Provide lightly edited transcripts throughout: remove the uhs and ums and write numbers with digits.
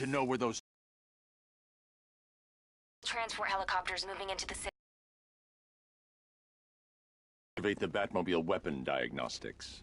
to know where those transport helicopters moving into the city. activate the Batmobile weapon diagnostics.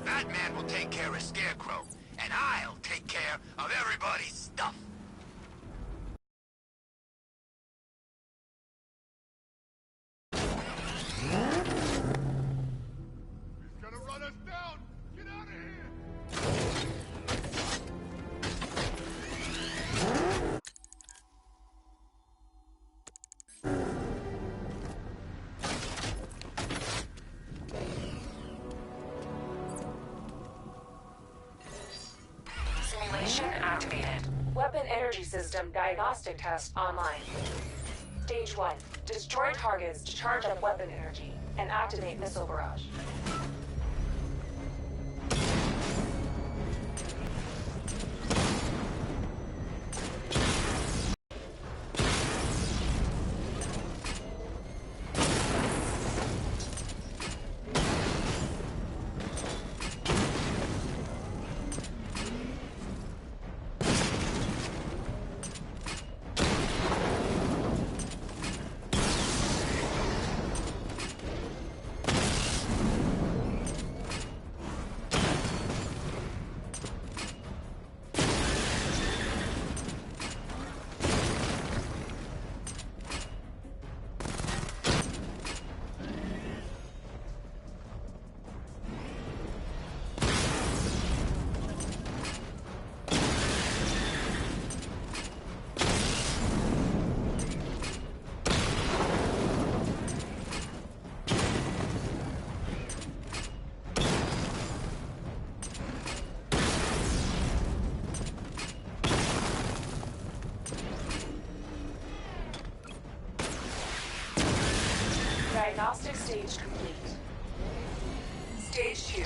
Batman will take care of Scarecrow, and I'll take care of everybody's stuff. He's gonna run us down! Get out of here! Simulation activated. Weapon energy system diagnostic test online. Stage 1. Destroy targets to charge up weapon energy and activate missile barrage. Diagnostic stage complete. Stage 2.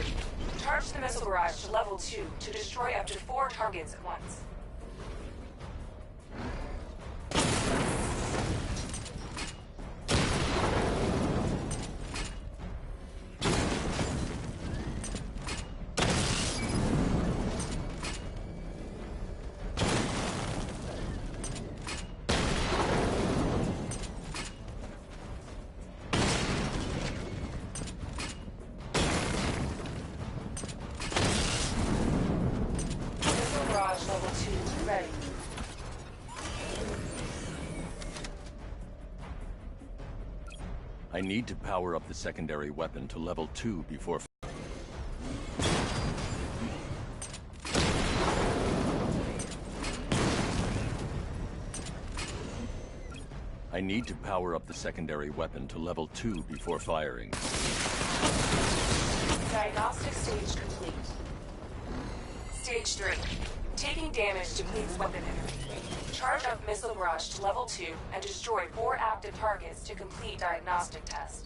Charge the missile barrage to level 2 to destroy up to 4 targets at once. Level 2, ready. I need to power up the secondary weapon to level 2 before... I need to power up the secondary weapon to level 2 before firing. Diagnostic stage complete. Stage 3. Taking damage depletes weapon energy. Charge up missile barrage to level 2 and destroy 4 active targets to complete diagnostic test.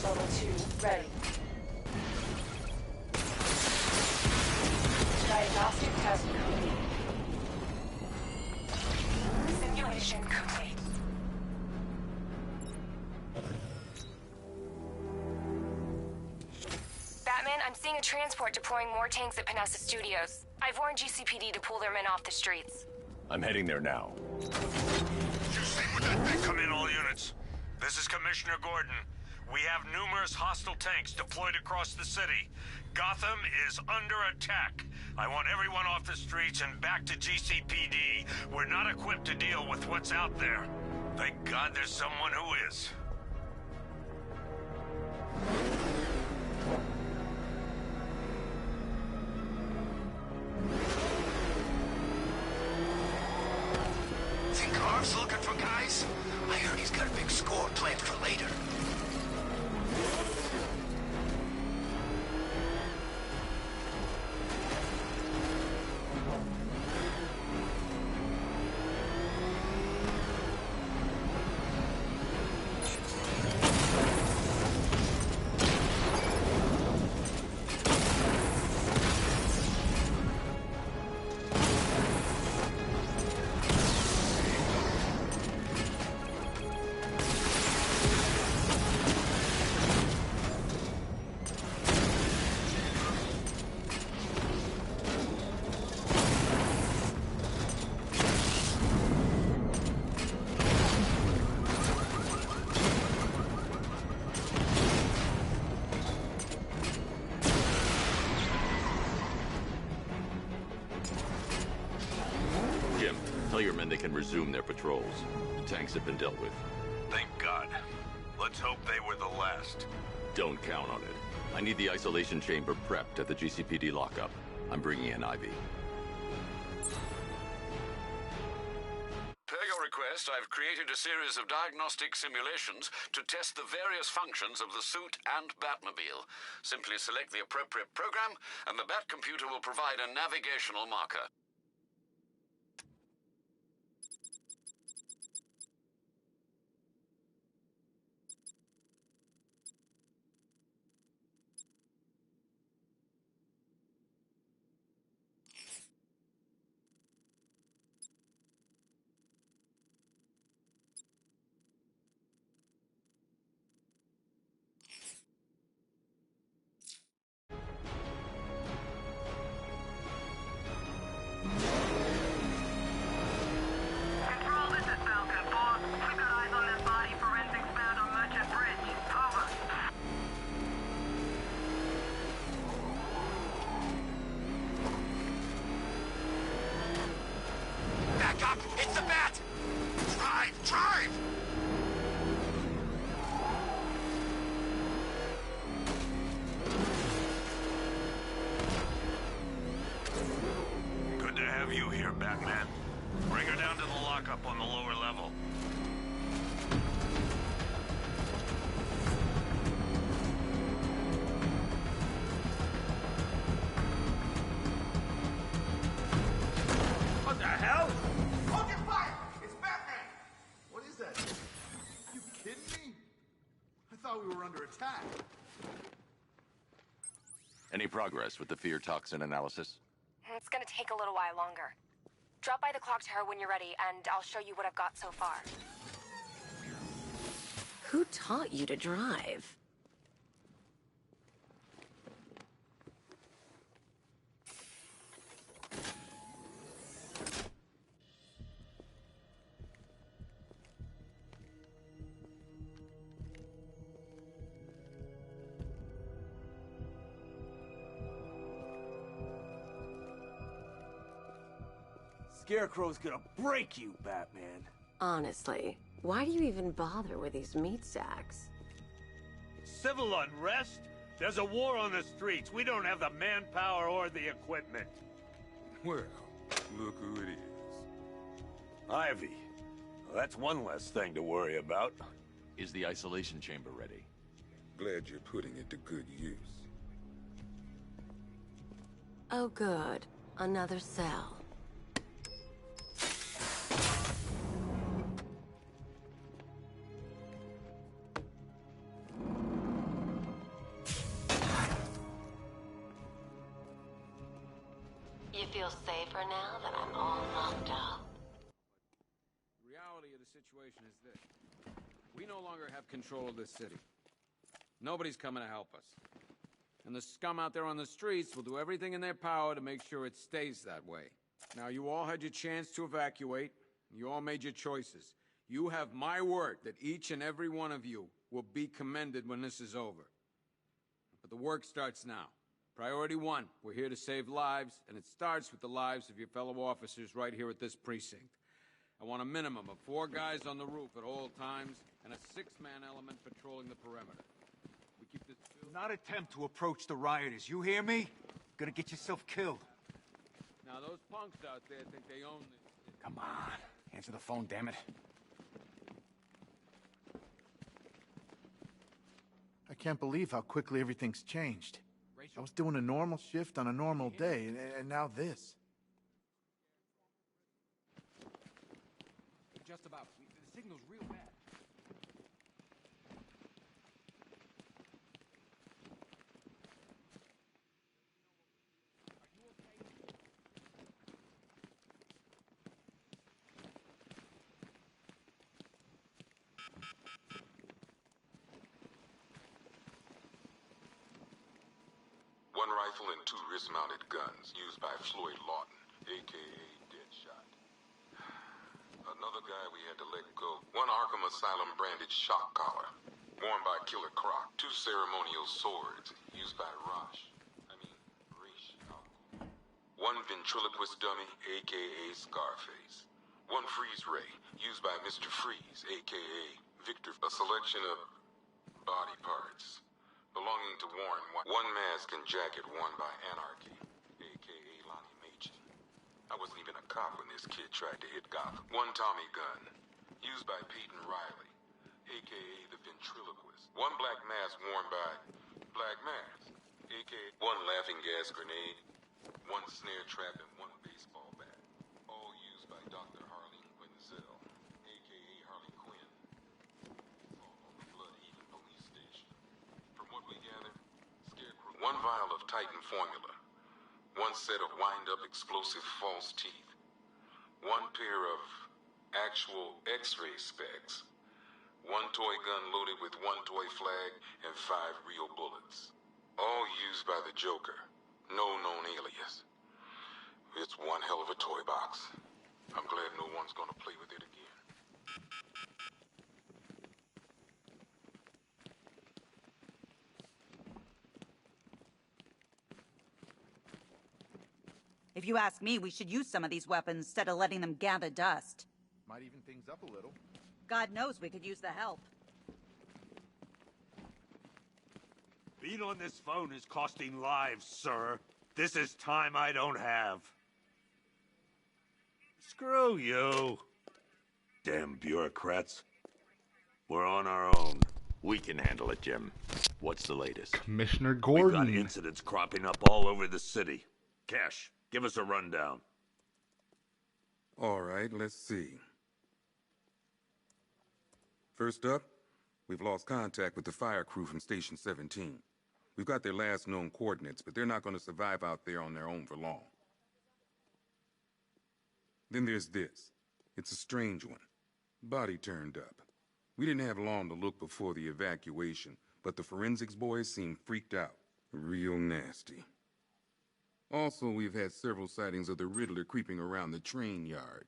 Level 2, ready. Diagnostic test complete. Simulation complete. Batman, I'm seeing a transport deploying more tanks at Panessa Studios. I I've warned GCPD to pull their men off the streets. I'm heading there now. Did you see what that thing? Come in, all units. This is Commissioner Gordon. We have numerous hostile tanks deployed across the city. Gotham is under attack. I want everyone off the streets and back to GCPD. We're not equipped to deal with what's out there. Thank God there's someone who is. Think Harv's looking for guys? I heard he's got a big score planned for later. Tell your men they can resume their patrols. The tanks have been dealt with. Thank God. Let's hope they were the last. Don't count on it. I need the isolation chamber prepped at the GCPD lockup. I'm bringing in Ivy. Per your request, I've created a series of diagnostic simulations to test the various functions of the suit and Batmobile. Simply select the appropriate program, and the Bat computer will provide a navigational marker. Control, this is Falcon 4. We've got eyes on this body. Forensics found on Merchant Bridge. Over. Back up! It's the Bat! Drive! Drive! Good to have you here, Batman. Bring her down to the lockup on the lower level. What the hell? Focus fire! It's Batman! What is that? You kidding me? I thought we were under attack. Any progress with the fear toxin analysis? It's gonna take a little while longer. Drop by the clock tower when you're ready, and I'll show you what I've got so far. Who taught you to drive? Scarecrow's gonna break you, Batman. Honestly, why do you even bother with these meat sacks? Civil unrest? There's a war on the streets. We don't have the manpower or the equipment. Well, look who it is. Ivy. Well, that's one less thing to worry about. Is the isolation chamber ready? Glad you're putting it to good use. Oh good, another cell. You feel safer now that I'm all locked up? The reality of the situation is this. We no longer have control of this city. Nobody's coming to help us. And the scum out there on the streets will do everything in their power to make sure it stays that way. Now, you all had your chance to evacuate. You all made your choices. You have my word that each and every one of you will be commended when this is over. But the work starts now. Priority 1, we're here to save lives, and it starts with the lives of your fellow officers right here at this precinct. I want a minimum of 4 guys on the roof at all times, and a 6-man element patrolling the perimeter. We keep this... Do not attempt to approach the rioters, you hear me? Gonna get yourself killed. Now, those punks out there think they own this... Come on, answer the phone, damn it. I can't believe how quickly everything's changed. I was doing a normal shift on a normal day, and now this. Just about. The signal's real bad. One rifle and 2 wrist-mounted guns used by Floyd Lawton, a.k.a. Deadshot. Another guy we had to let go. 1 Arkham Asylum branded shock collar, worn by Killer Croc. 2 ceremonial swords used by Rish. 1 ventriloquist dummy, a.k.a. Scarface. 1 freeze ray used by Mr. Freeze, a.k.a. Victor. A selection of body parts belonging to Warren White. 1 mask and jacket worn by Anarchy, a.k.a. Lonnie Machin. I wasn't even a cop when this kid tried to hit Gotham. 1 Tommy gun, used by Peyton Riley, a.k.a. the ventriloquist. 1 black mask worn by Black Mask, a.k.a. 1 laughing gas grenade, 1 snare trap, and 1 baseball bat. All used by Dr. Harleen Quinzel, a.k.a. Harley Quinn. All on the blood-eating police station. From what we gathered, Scarecrow... 1 vial of Titan formula. 1 set of wind-up explosive false teeth. 1 pair of actual X-ray specs. 1 toy gun loaded with 1 toy flag and 5 real bullets. All used by the Joker. No known alias. It's one hell of a toy box. I'm glad no one's gonna play with it again. If you ask me, we should use some of these weapons instead of letting them gather dust. Might even things up a little. God knows we could use the help. Being on this phone is costing lives, sir. This is time I don't have. Screw you. Damn bureaucrats. We're on our own. We can handle it, Jim. What's the latest? Commissioner We've Gordon. got incidents cropping up all over the city. Cash, give us a rundown. All right, let's see. First up, we've lost contact with the fire crew from Station 17. We've got their last known coordinates, but they're not going to survive out there on their own for long. Then there's this. It's a strange one. Body turned up. We didn't have long to look before the evacuation, but the forensics boys seem freaked out. Real nasty. Also, we've had several sightings of the Riddler creeping around the train yard.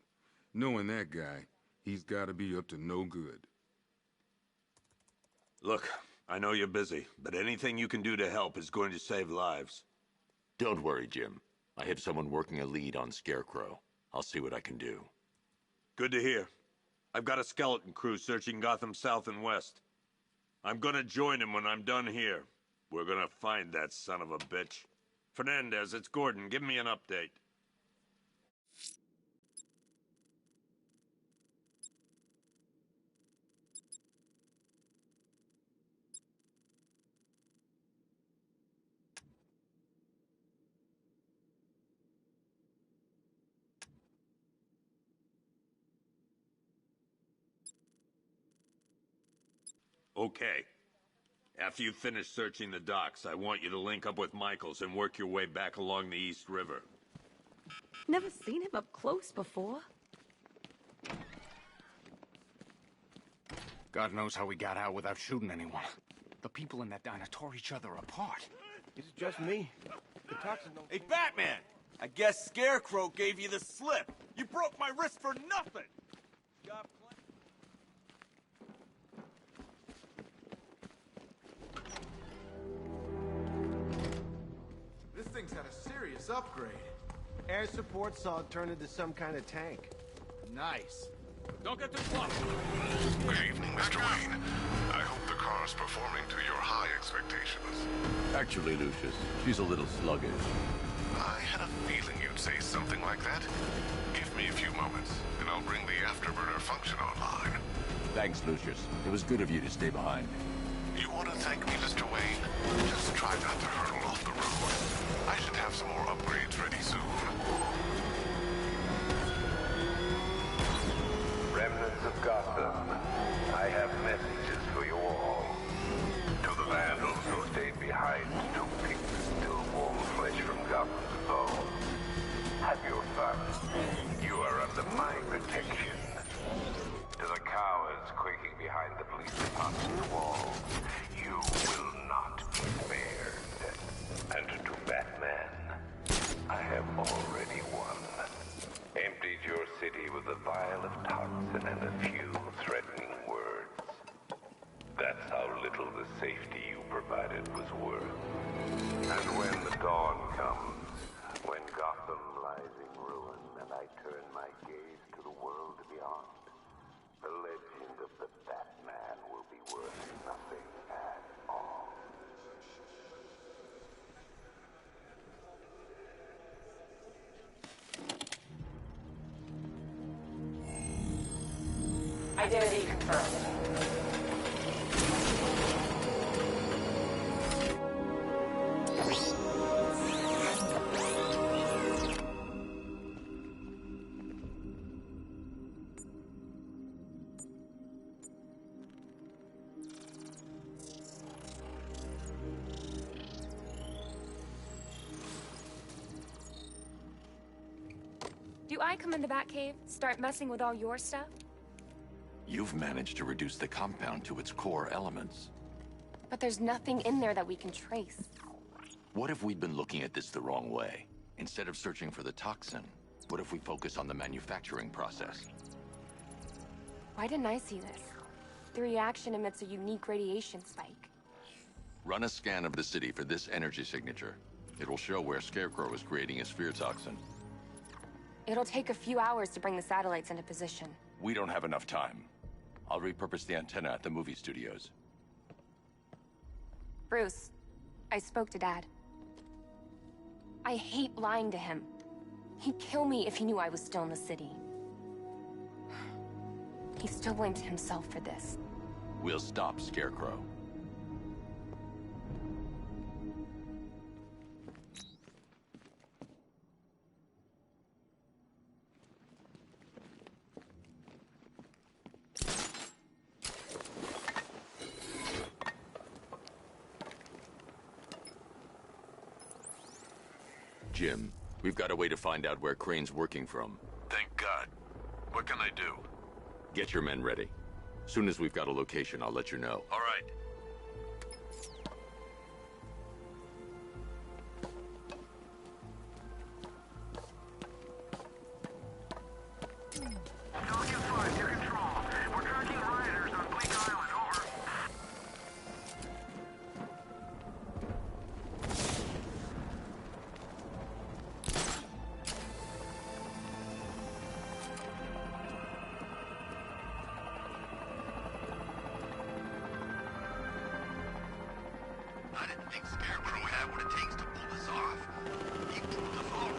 Knowing that guy, he's got to be up to no good. Look, I know you're busy, but anything you can do to help is going to save lives. Don't worry, Jim. I have someone working a lead on Scarecrow. I'll see what I can do. Good to hear. I've got a skeleton crew searching Gotham South and West. I'm gonna join him when I'm done here. We're gonna find that son of a bitch. Fernandez, it's Gordon. Give me an update. Okay. After you finish searching the docks, I want you to link up with Michaels and work your way back along the East River. Never seen him up close before. God knows how we got out without shooting anyone. The people in that diner tore each other apart. Is it just me? The toxin don't... Hey, Batman! I guess Scarecrow gave you the slip. You broke my wrist for nothing! Got This thing's had a serious upgrade. Air support saw it turn into some kind of tank. Nice. Don't get too close. Good evening, Mr. Wayne. I hope the car's performing to your high expectations. Actually, Lucius, she's a little sluggish. I had a feeling you'd say something like that. Give me a few moments, and I'll bring the afterburner function online. Thanks, Lucius. It was good of you to stay behind. You want to thank me, Mr. Wayne? Just try not to hurtle off the road. I should have some more upgrades ready soon. Remnants of Gotham, I have messages for you all. To the vandals who stayed behind to pick the still warm flesh from Gotham's bones. Have your fun. You are under my protection. To the cowards quaking behind the police department's walls, you will not be spared. And to Batman, I have already won. Emptied your city with a vial of toxin and a few threatening words. That's how little the safety you provided was worth. And when the dawn comes, when Gotham lies in ruin and I turn my gaze to the world beyond, the legend of the Batman will be worth nothing at all. Identity confirmed. Do I come in the Batcave, start messing with all your stuff? You've managed to reduce the compound to its core elements. But there's nothing in there that we can trace. What if we'd been looking at this the wrong way? Instead of searching for the toxin, what if we focus on the manufacturing process? Why didn't I see this? The reaction emits a unique radiation spike. Run a scan of the city for this energy signature. It will show where Scarecrow is creating his fear toxin. It'll take a few hours to bring the satellites into position. We don't have enough time. I'll repurpose the antenna at the movie studios. Bruce, I spoke to Dad. I hate lying to him. He'd kill me if he knew I was still in the city. He still blames himself for this. We'll stop Scarecrow. Jim, we've got a way to find out where Crane's working from. Thank God. What can I do? Get your men ready. Soon as we've got a location, I'll let you know. All right. Tokyo 5 to control. We're tracking rioters on Bleak Island. Over. I didn't think Scarecrow had what it takes to pull this off. He proved us all wrong.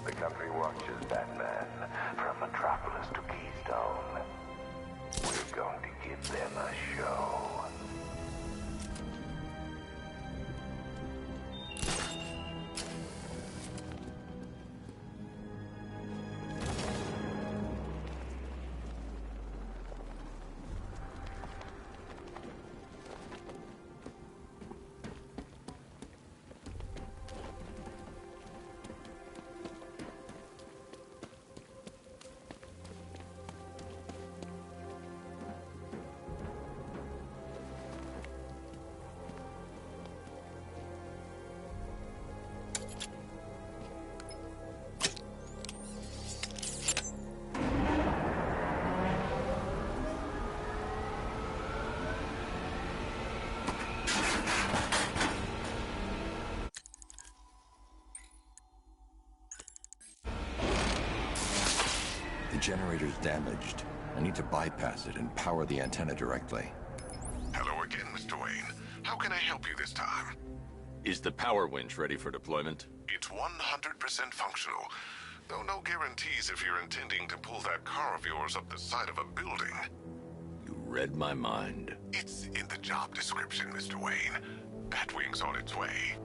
The country watches Batman from Metropolis to Keystone. We're going to give them a show. generator's damaged. I need to bypass it and power the antenna directly. Hello again, Mr. Wayne. How can I help you this time? Is the power winch ready for deployment? It's 100% functional. Though no guarantees if you're intending to pull that car of yours up the side of a building. You read my mind. It's in the job description, Mr. Wayne. Batwing's on its way.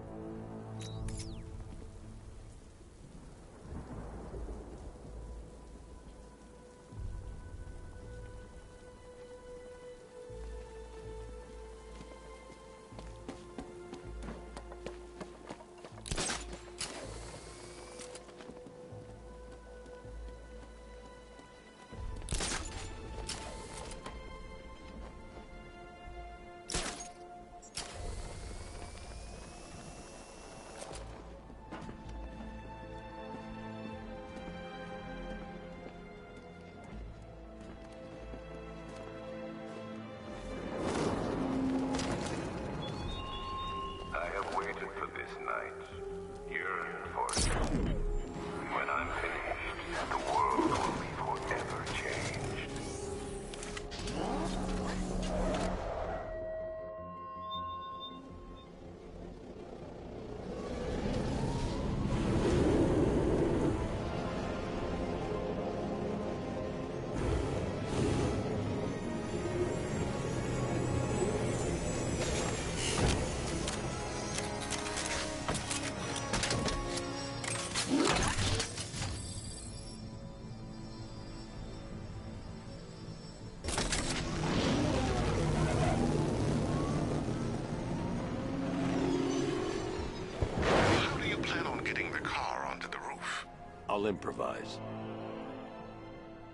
I'll improvise.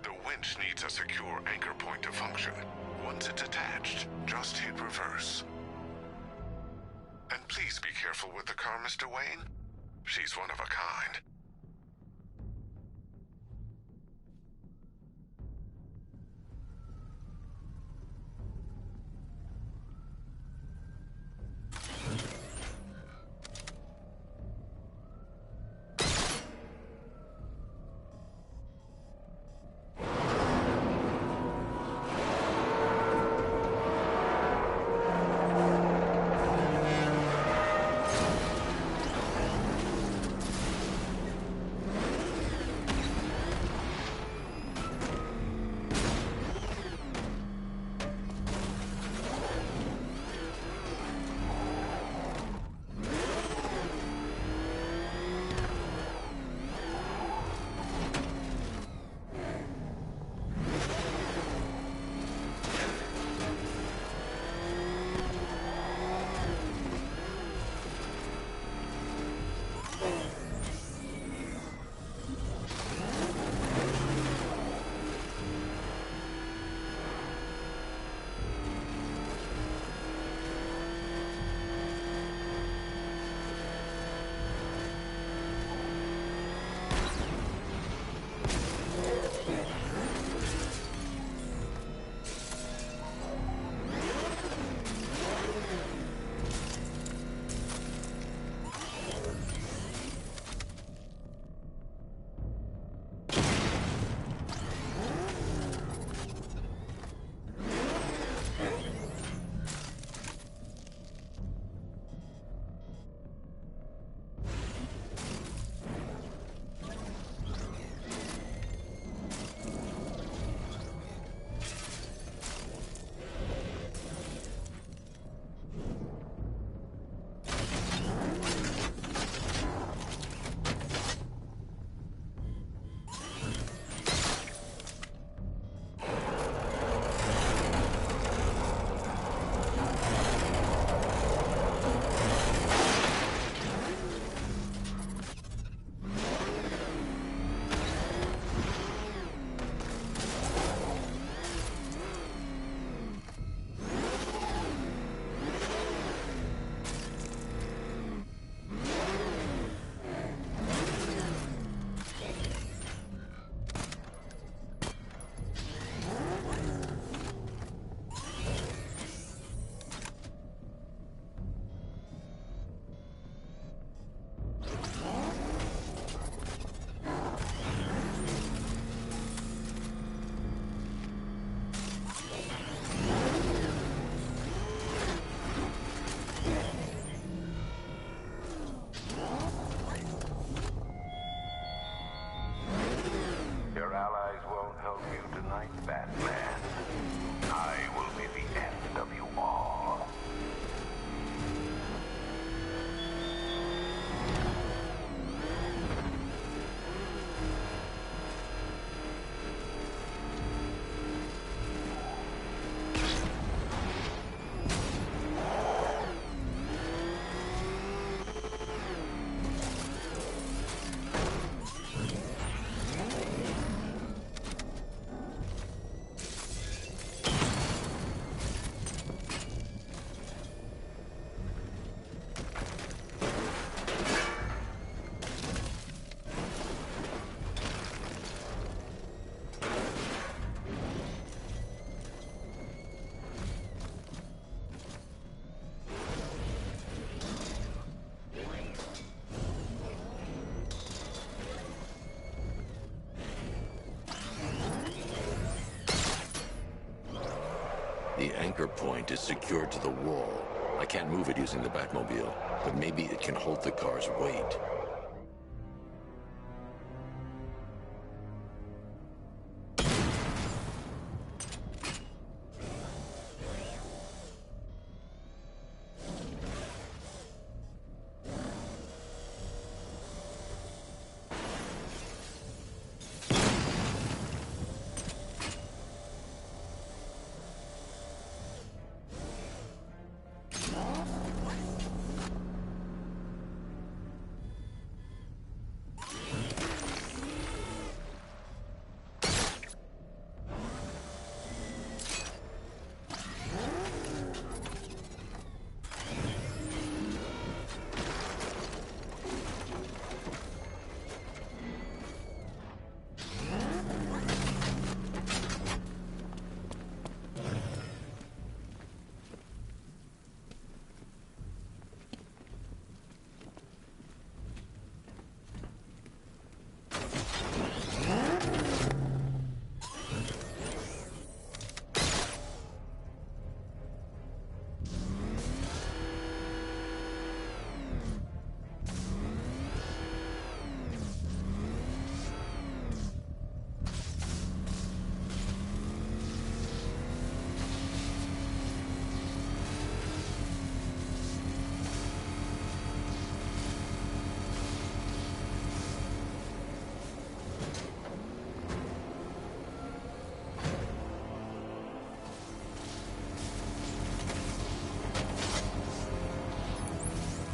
The winch needs a secure anchor point to function. Once it's attached, just hit reverse. And please be careful with the car, Mr. Wayne. She's one of a kind. The anchor point is secured to the wall. I can't move it using the Batmobile, but maybe it can hold the car's weight.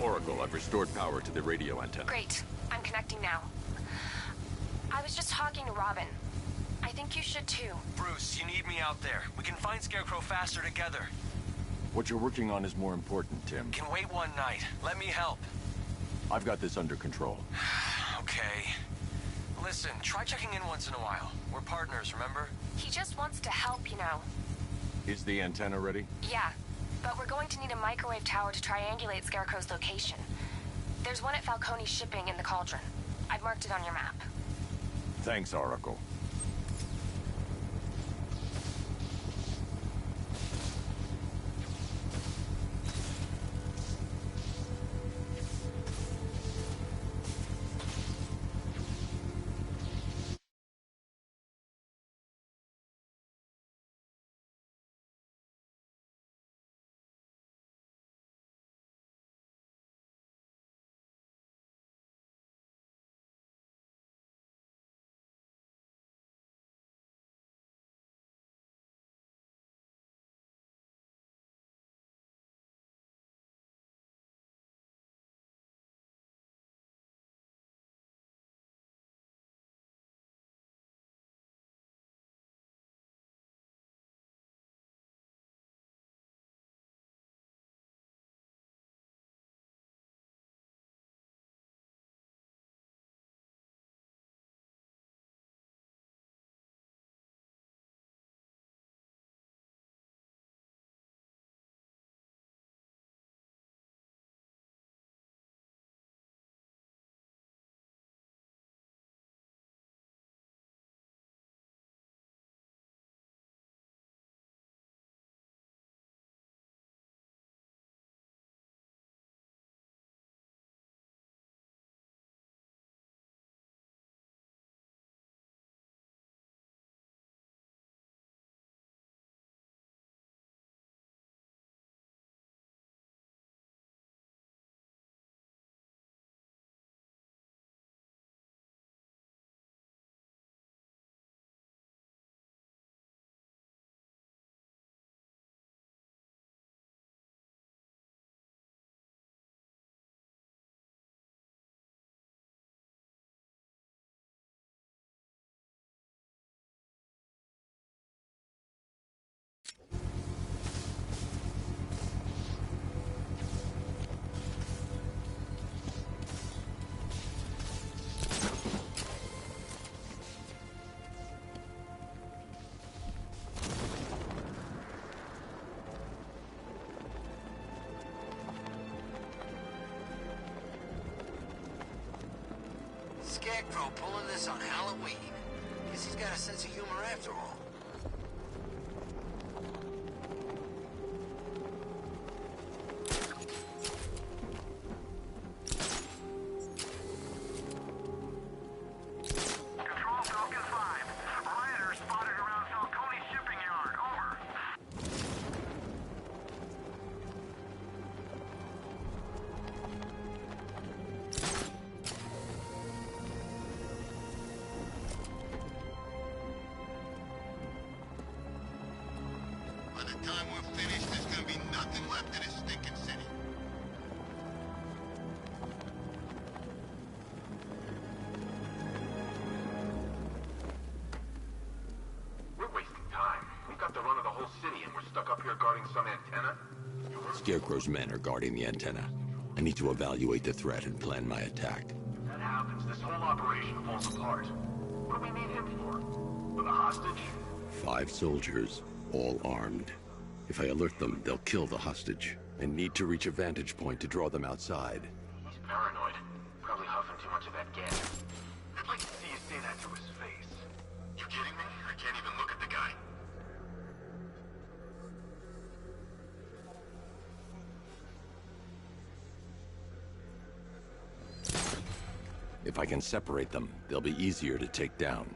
Oracle, I've restored power to the radio antenna. Great. I'm connecting now. I was just talking to Robin. I think you should too. Bruce, you need me out there. We can find Scarecrow faster together. What you're working on is more important, Tim. Can wait one night. Let me help. I've got this under control. Okay. Listen, try checking in once in a while. We're partners, remember? He just wants to help, you know. Is the antenna ready? Yeah, but we're going to need a microwave tower to triangulate Scarecrow's location. There's one at Falcone's shipping in the Cauldron. I've marked it on your map. Thanks, Oracle. Scarecrow pulling this on Halloween. Guess he's got a sense of humor after all. the time we're finished, there's gonna be nothing left of this stinking city. We're wasting time. We've got the run of the whole city, and we're stuck up here guarding some antenna. Scarecrow's men are guarding the antenna. I need to evaluate the threat and plan my attack. If that happens, this whole operation falls apart. What do we need him for? For the hostage? 5 soldiers, all armed. If I alert them, they'll kill the hostage. I need to reach a vantage point to draw them outside. He's paranoid. Probably huffing too much of that gas. I'd like to see you say that to his face. You kidding me? I can't even look at the guy. If I can separate them, they'll be easier to take down.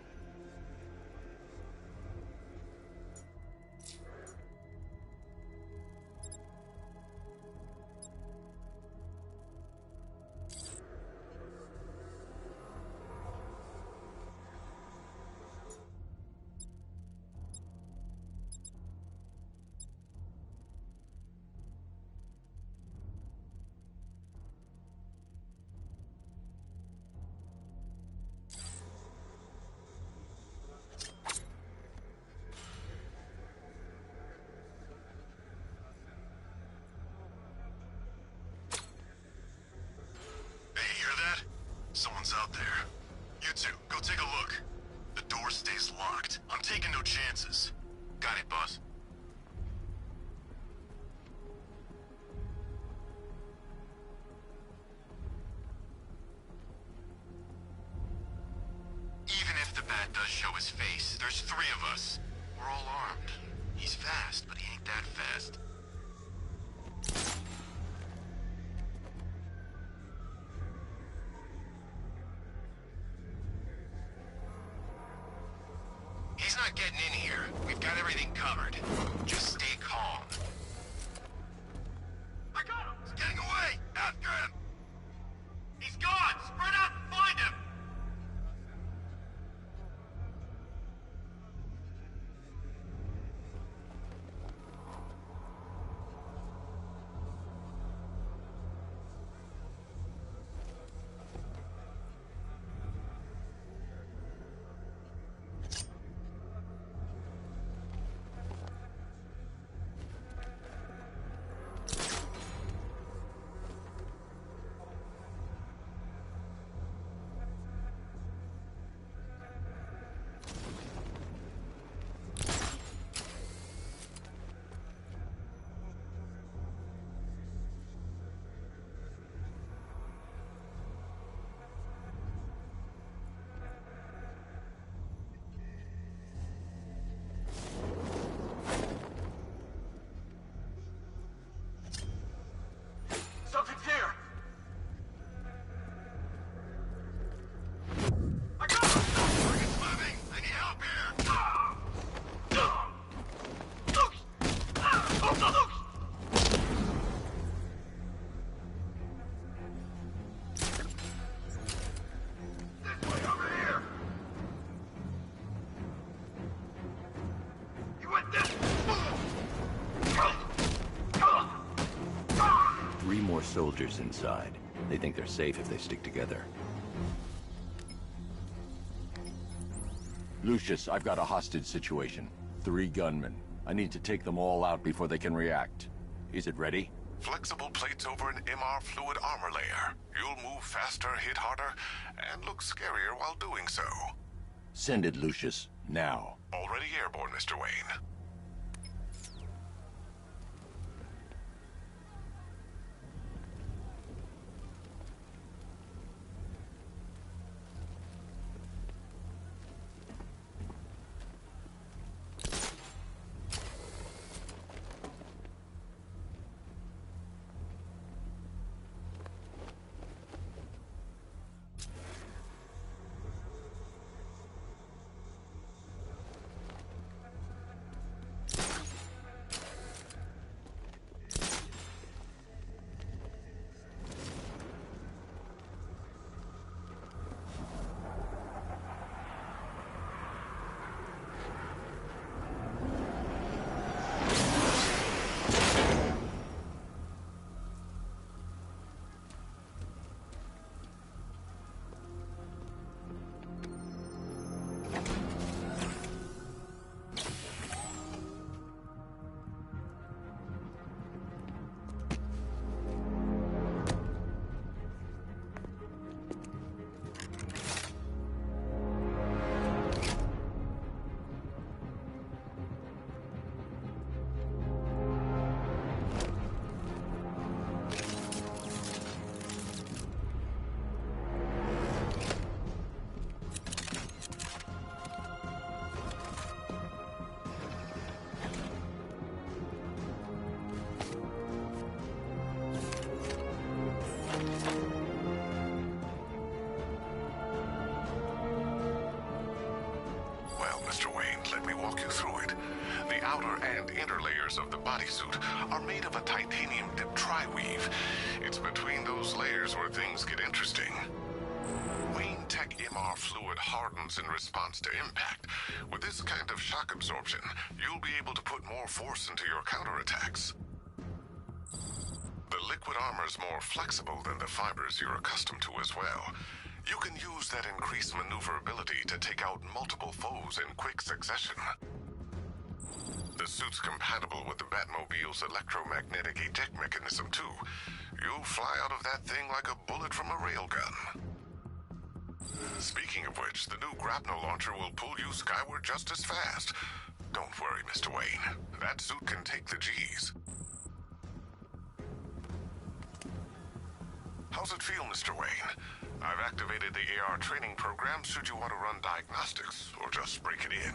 Someone's out there. You two, go take a look. The door stays locked. I'm taking no chances. Got it, boss. Even if the bat does show his face, there's 3 of us. We're all armed. He's fast, but he ain't that fast. He's not getting in here. We've got everything covered. Just stay calm. I got him! He's getting away! After him! He's gone! Spread out and find him! Something's here! I got him! Target's moving! I need help here! This way, over here! You went this! 3 more soldiers inside. They think they're safe if they stick together. Lucius, I've got a hostage situation. 3 gunmen. I need to take them all out before they can react. Is it ready? Flexible plates over an MR fluid armor layer. You'll move faster, hit harder, and look scarier while doing so. Send it, Lucius. Now. Already airborne, Mr. Wayne. walk you through it. The outer and inner layers of the bodysuit are made of a titanium dip tri-weave. It's between those layers where things get interesting. Wayne Tech MR fluid hardens in response to impact. With this kind of shock absorption, you'll be able to put more force into your counterattacks. The liquid armor's more flexible than the fibers you're accustomed to as well. You can use that increased maneuverability to take out multiple foes in quick succession. The suit's compatible with the Batmobile's electromagnetic eject mechanism, too. You'll fly out of that thing like a bullet from a railgun. Speaking of which, the new grapnel launcher will pull you skyward just as fast. Don't worry, Mr. Wayne. That suit can take the G's. How's it feel, Mr. Wayne? I've activated the AR training program should you want to run diagnostics, or just break it in.